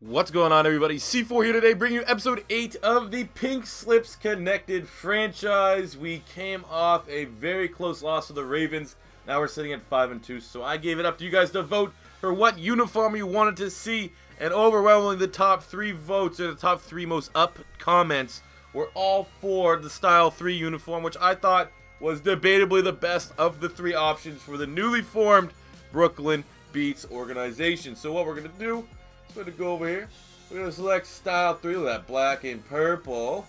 What's going on, everybody? C4 here today, bringing you episode 8 of the Pink Slips Connected franchise. We came off a very close loss to the Ravens. Now we're sitting at 5-2, so I gave it up to you guys to vote for what uniform you wanted to see. And overwhelmingly, the top 3 votes, or the top 3 most up comments, were all for the Style 3 uniform, which I thought was debatably the best of the 3 options for the newly formed Brooklyn Beats organization. So what we're going to do, we're going to go over here. We're going to select Style 3, with that black and purple.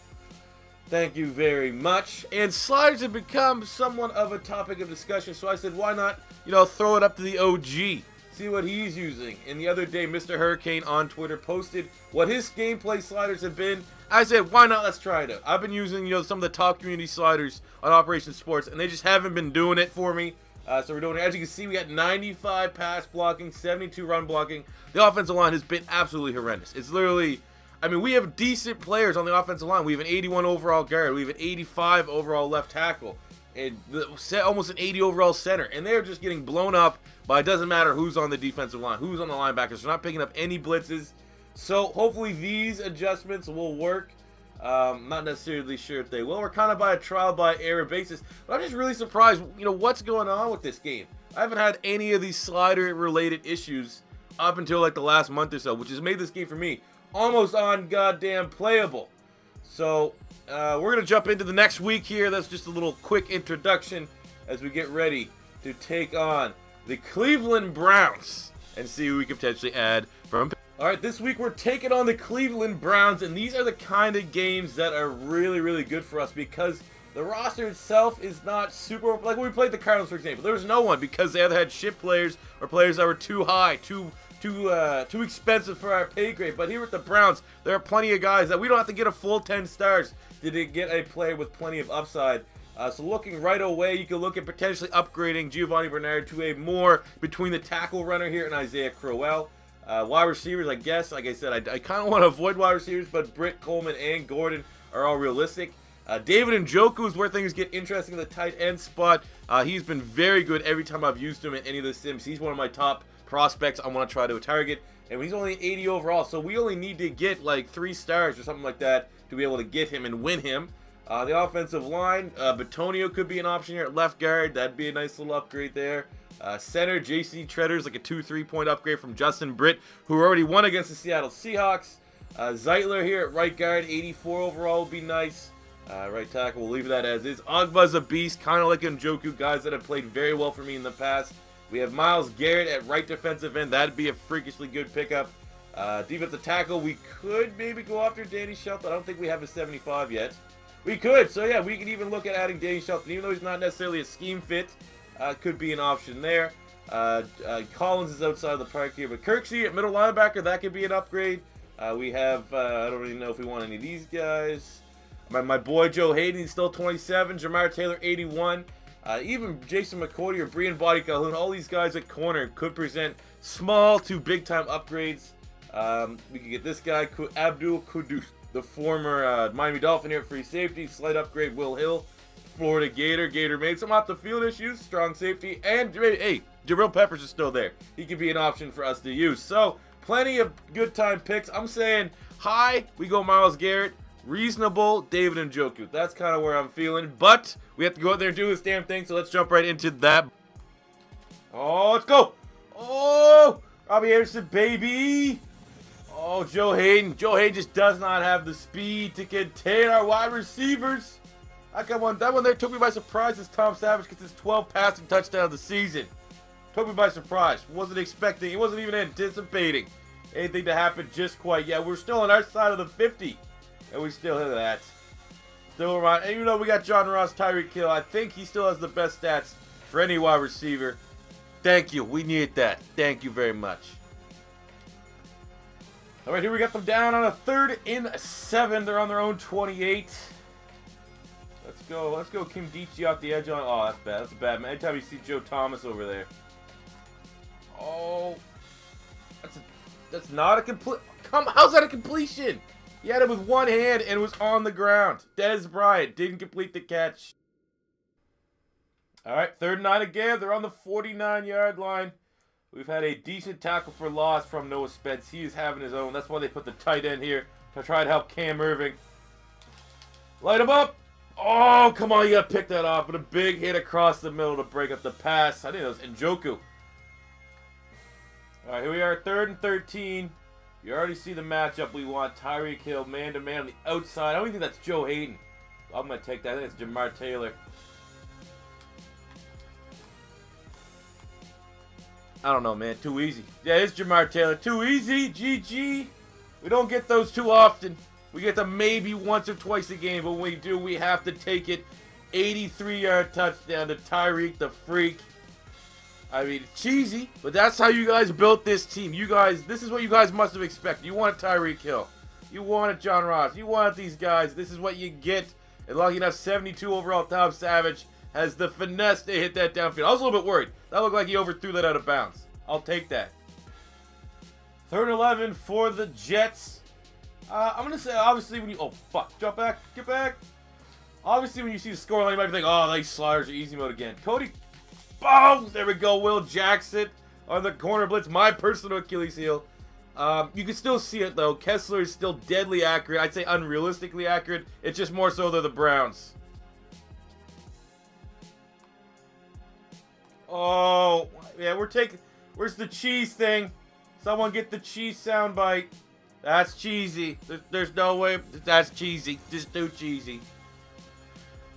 Thank you very much. And sliders have become somewhat of a topic of discussion, so I said, why not, throw it up to the OG, see what he's using. And the other day, Mr. Hurricane on Twitter posted what his gameplay sliders have been. I said, why not, let's try it out. I've been using, some of the top community sliders on Operation Sports, and they just haven't been doing it for me. So we're doing it. As you can see, we got 95 pass blocking, 72 run blocking. The offensive line has been absolutely horrendous. It's literally, we have decent players on the offensive line. We have an 81 overall guard. We have an 85 overall left tackle. And almost an 80 overall center. And they're just getting blown up by, it doesn't matter who's on the defensive line, who's on the linebackers. They're not picking up any blitzes. So hopefully these adjustments will work. Not necessarily sure if they will. We're kind of by a trial by error basis, but I'm just really surprised, what's going on with this game. I haven't had any of these slider related issues up until like the last month or so, which has made this game for me almost on goddamn playable. So we're gonna jump into the next week here. That's just a little quick introduction as we get ready to take on the Cleveland Browns and see who we can potentially add from. Alright, this week we're taking on the Cleveland Browns, and these are the kind of games that are really, really good for us because the roster itself is not super, like when we played the Cardinals, for example. There was no one because they either had shit players or players that were too high, too expensive for our pay grade. But here with the Browns, there are plenty of guys that we don't have to get a full 10 stars to get a player with plenty of upside. So looking right away, you can look at potentially upgrading Giovanni Bernard to a more between the tackle runner here in Isaiah Crowell. Wide receivers, I guess, like I said, I kind of want to avoid wide receivers, but Britt, Coleman, and Gordon are all realistic. David Njoku is where things get interesting in the tight end spot. He's been very good every time I've used him in any of the sims. He's one of my top prospects I want to try to target, and he's only 80 overall, so we only need to get like 3 stars or something like that to be able to get him and win him. The offensive line, Batonio could be an option here at left guard. That'd be a nice little upgrade there. Center, J.C. Treader's like a 2-3 point upgrade from Justin Britt, who already won against the Seattle Seahawks. Zeitler here at right guard, 84 overall would be nice. Right tackle, we'll leave that as is. Ogba's a beast, kind of like Njoku, guys that have played very well for me in the past. We have Myles Garrett at right defensive end. That'd be a freakishly good pickup. Defensive tackle, we could maybe go after Danny Shelton. I don't think we have a 75 yet. We could, so yeah, we could even look at adding Danny Shelton, even though he's not necessarily a scheme fit. Could be an option there. Collins is outside of the park here, but Kirksey at middle linebacker, that could be an upgrade. We have, I don't really know if we want any of these guys. My boy Joe Hayden, he's still 27. Jamar Taylor, 81. Even Jason McCourty or Brian Body Calhoun, all these guys at corner could present small to big time upgrades. We could get this guy, Abdul Kudus, the former Miami Dolphin here at free safety. Slight upgrade, Will Hill. Florida Gator made some off the field issues, strong safety, and hey, Jabril Peppers is still there. He could be an option for us to use. So plenty of good time picks. I'm saying high, we go Myles Garrett. Reasonable, David Njoku. That's kind of where I'm feeling, but we have to go out there and do this damn thing. So let's jump right into that. Oh, let's go. Oh, Robbie Anderson, baby. Oh, Joe Hayden. Joe Hayden just does not have the speed to contain our wide receivers. That one there took me by surprise as Tom Savage gets his 12th passing touchdown of the season. Took me by surprise. Wasn't expecting, he wasn't even anticipating anything to happen just quite yet. We're still on our side of the 50, and we still hit that. Still around, and even though we got John Ross, Tyreek Hill, I think he still has the best stats for any wide receiver. Thank you. We need that. Thank you very much. All right, here we got them down on a 3rd and 7. They're on their own 28. Let's go Kim Dichi off the edge on. Oh, that's bad. That's bad, man. Anytime you see Joe Thomas over there. Oh, that's not a complete. How's that a completion? He had it with one hand and it was on the ground. Dez Bryant didn't complete the catch. All right, 3rd and 9 again. They're on the 49-yard line. We've had a decent tackle for loss from Noah Spence. He is having his own. That's why they put the tight end here to try to help Cam Irving. Light him up. Oh, come on. You got to pick that off. But a big hit across the middle to break up the pass. I think it was Njoku. All right, here we are, 3rd and 13. You already see the matchup we want. Tyreek Hill, man-to-man on the outside. I don't even think that's Joe Hayden. I'm going to take that. I think it's Jamar Taylor. I don't know, man. Too easy. Yeah, it's Jamar Taylor. Too easy. GG. We don't get those too often. We get them maybe once or twice a game, but when we do, we have to take it. 83-yard touchdown to Tyreek the Freak. I mean, it's cheesy, but that's how you guys built this team. You guys, this is what you guys must have expected. You wanted Tyreek Hill. You wanted John Ross. You wanted these guys. This is what you get. And lucky enough, 72 overall, Tom Savage has the finesse to hit that downfield. I was a little bit worried. That looked like he overthrew that out of bounds. I'll take that. 3rd and 11 for the Jets. I'm going to say, obviously, when you... Oh, fuck. Jump back. Get back. Obviously, when you see the scoreline, you might be thinking, oh, these sliders are easy mode again. Cody... Boom! There we go. Will Jackson on the corner blitz. My personal Achilles heel. You can still see it, though. Kessler is still deadly accurate. I'd say unrealistically accurate. It's just more so they're the Browns. Oh, yeah, we're taking... Where's the cheese thing? Someone get the cheese soundbite. That's cheesy. There's no way. That's cheesy. Just too cheesy.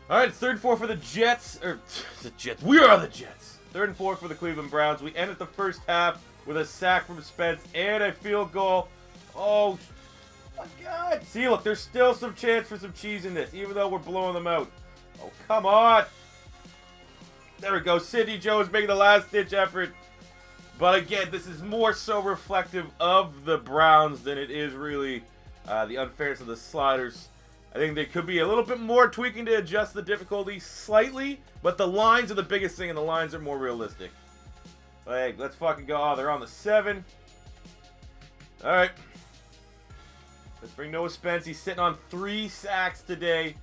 All right, it's 3rd and 4 for the Jets. The Jets. We are the Jets. 3rd and 4 for the Cleveland Browns. We ended the first half with a sack from Spence and a field goal. Oh, my God. See, look, there's still some chance for some cheese in this, even though we're blowing them out. Oh, come on. There we go. Sidney Jones making the last-ditch effort. But again, this is more so reflective of the Browns than it is really the unfairness of the sliders. I think there could be a little bit more tweaking to adjust the difficulty slightly, but the lines are the biggest thing, and the lines are more realistic. Like, let's fucking go. Oh, they're on the 7. All right. Let's bring Noah Spence. He's sitting on 3 sacks today.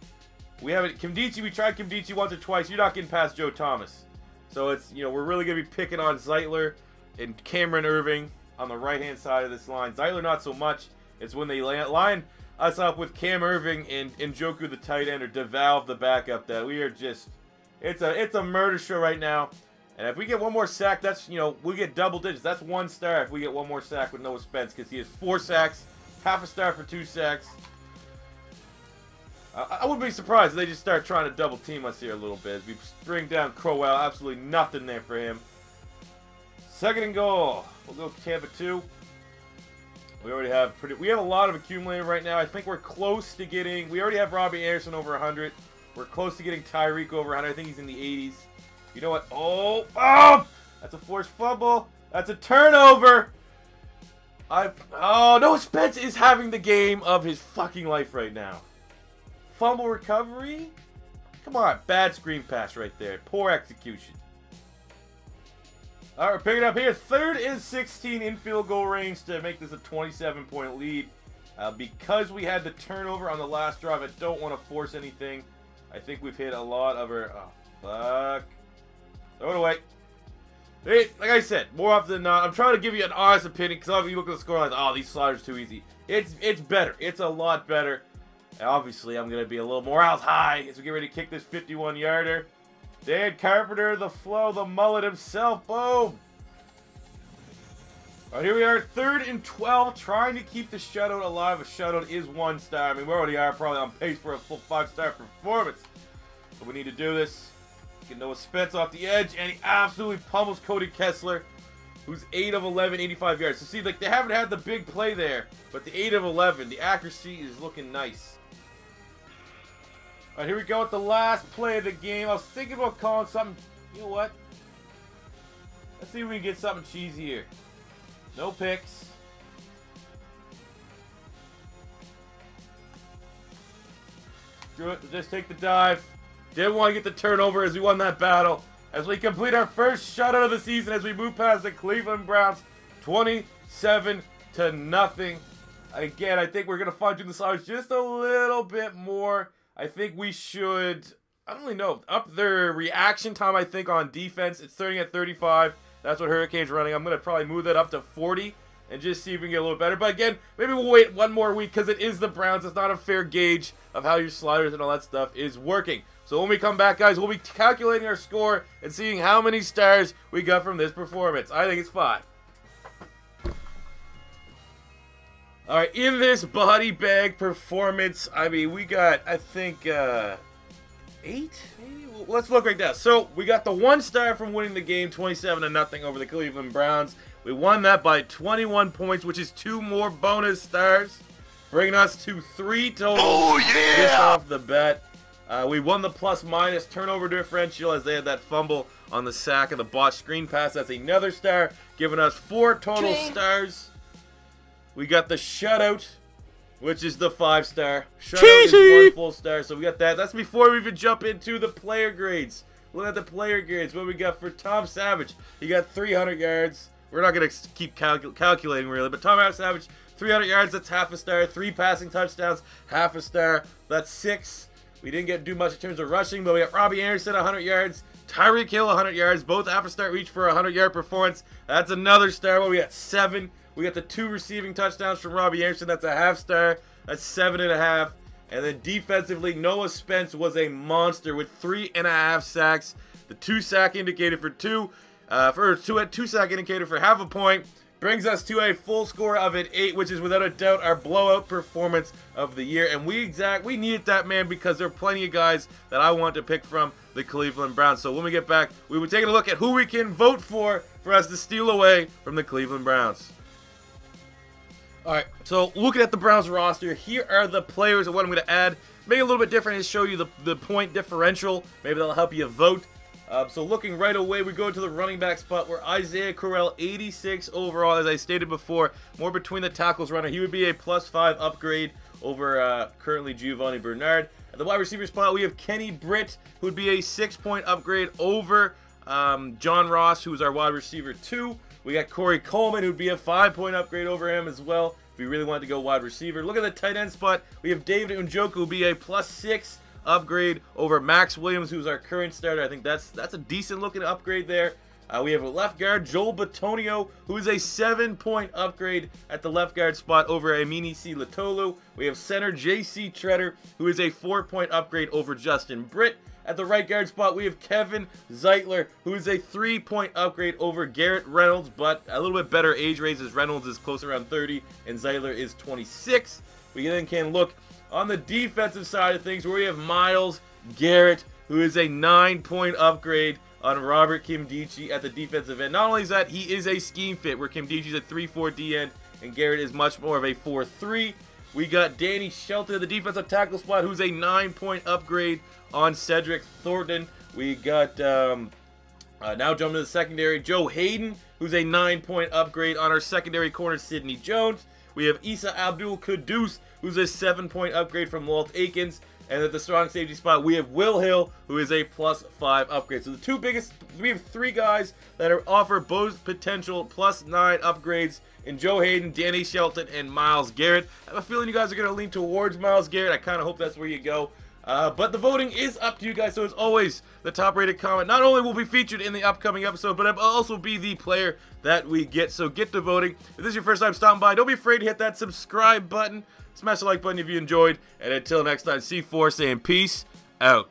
We haven't... Kimdichie, we tried Kimdichie once or twice. You're not getting past Joe Thomas. So it's, you know, we're really going to be picking on Zeitler and Cameron Irving on the right-hand side of this line. Zeitler, not so much. It's when they line us up with Cam Irving and Njoku, the tight end, or DeValve, the backup, that we are just... It's a murder show right now. And if we get one more sack, that's, you know, we get double digits. That's 1 star if we get one more sack with Noah Spence, because he has 4 sacks, half a star for 2 sacks. I wouldn't be surprised if they just start trying to double team us here a little bit. As we bring down Crowell, absolutely nothing there for him. 2nd and goal. We'll go Tampa 2. We already have we have a lot of accumulated right now. I think we're close to getting... We already have Robbie Anderson over 100. We're close to getting Tyreek over 100. I think he's in the 80s. You know what? Oh! Oh! That's a forced fumble. That's a turnover. Oh, no, Spence is having the game of his fucking life right now. Fumble recovery? Come on. Bad screen pass right there. Poor execution. All right, we're picking up here. 3rd and 16 in field goal range to make this a 27-point lead. Because we had the turnover on the last drive, I don't want to force anything. I think we've hit a lot of our... Oh, fuck. Throw it away. Hey, like I said, more often than not, I'm trying to give you an honest opinion, because obviously you look at the score like, oh, these sliders too easy. It's better. It's a lot better. And obviously, I'm going to be a little morale high as we get ready to kick this 51-yarder. Dan Carpenter, the flow, the mullet himself. Boom. All right, here we are, 3rd and 12, trying to keep the shutout alive. A shutout is 1 star. I mean, we already are probably on pace for a full 5-star performance. But we need to do this. Get Noah Spence off the edge, and he absolutely pummels Cody Kessler, who's 8 of 11, 85 yards. So see, like, they haven't had the big play there, but the 8 of 11, the accuracy is looking nice. All right, here we go with the last play of the game. I was thinking about calling something. You know what? Let's see if we can get something cheesy here. No picks. Screw it. Just take the dive. Didn't want to get the turnover as we won that battle. As we complete our first shutout of the season as we move past the Cleveland Browns. 27-0. Again, I think we're going to fine-tune the sliders just a little bit more. I think we should, I don't really know, up their reaction time, I think, on defense. It's starting at 35. That's what Hurricane's running. I'm going to probably move that up to 40 and just see if we can get a little better. But again, maybe we'll wait one more week because it is the Browns. It's not a fair gauge of how your sliders and all that stuff is working. So when we come back, guys, we'll be calculating our score and seeing how many stars we got from this performance. I think it's 5. All right, in this body bag performance, I mean, we got, I think, 8? Maybe? Let's look right now. So we got the 1 star from winning the game 27-0 over the Cleveland Browns. We won that by 21 points, which is 2 more bonus stars, bringing us to 3 total. Oh, yeah! Just off the bat. We won the plus-minus turnover differential as they had that fumble on the sack of the botched screen pass. That's another star, giving us 4 total stars. We got the shutout, which is the 5-star. Shutout is 1 full star, so we got that. That's before we even jump into the player grades. Look at the player grades. What we got for Tom Savage? He got 300 yards. We're not going to keep calculating, really, but Tom Savage, 300 yards, that's half a star. 3 passing touchdowns, half a star. That's 6. We didn't do much in terms of rushing, but we got Robbie Anderson, 100 yards. Tyreek Hill, 100 yards. Both half a star each for a 100-yard performance. That's another star. Well, we got 7. We got the 2 receiving touchdowns from Robbie Anderson. That's a half star. That's 7.5. And then defensively, Noah Spence was a monster with 3.5 sacks. The 2 sack indicated for 2. Two sack indicator for half a point. Brings us to a full score of an 8, which is without a doubt our blowout performance of the year. And we needed that, man, because there are plenty of guys that I want to pick from the Cleveland Browns. So when we get back, we will take a look at who we can vote for us to steal away from the Cleveland Browns. Alright, so looking at the Browns roster, here are the players of what I'm going to add. Make it a little bit different and show you the point differential. Maybe that'll help you vote. So looking right away, we go to the running back spot where Isaiah Crowell, 86 overall, as I stated before, more between the tackles runner. He would be a +5 upgrade over currently Giovanni Bernard. At the wide receiver spot, we have Kenny Britt, who would be a 6-point upgrade over John Ross, who's our wide receiver 2. We got Corey Coleman, who'd be a 5-point upgrade over him as well, if we really wanted to go wide receiver. Look at the tight end spot. We have David Njoku, who'd be a +6 upgrade over Max Williams, who's our current starter. I think that's a decent looking upgrade there. We have a left guard, Joel Bitonio, who is a 7-point upgrade at the left guard spot over Amini C. Latolu. We have center J.C. Treader, who is a 4-point upgrade over Justin Britt. At the right guard spot, we have Kevin Zeitler, who is a 3-point upgrade over Garrett Reynolds, but a little bit better age range as Reynolds is close around 30 and Zeitler is 26. We then can look on the defensive side of things where we have Myles Garrett, who is a 9-point upgrade on Robert Kimdichie at the defensive end. Not only is that, he is a scheme fit where Kimdichie's a 3-4 D end and Garrett is much more of a 4-3. We got Danny Shelton at the defensive tackle spot, who's a 9-point upgrade on Cedric Thornton. We got, now jumping to the secondary, Joe Hayden, who's a 9-point upgrade on our secondary corner, Sidney Jones. We have Issa Abdul-Quddus, who's a 7-point upgrade from Walt Aikens. And at the strong safety spot, we have Will Hill, who is a +5 upgrade. So the two biggest, we have 3 guys that offer both potential +9 upgrades in Joe Hayden, Danny Shelton, and Myles Garrett. I have a feeling you guys are going to lean towards Myles Garrett. I kind of hope that's where you go. But the voting is up to you guys, so as always, the top-rated comment not only will be featured in the upcoming episode, but it'll also be the player that we get. So get to voting. If this is your first time stopping by, don't be afraid to hit that subscribe button. Smash the like button if you enjoyed. And until next time, C4 saying peace out.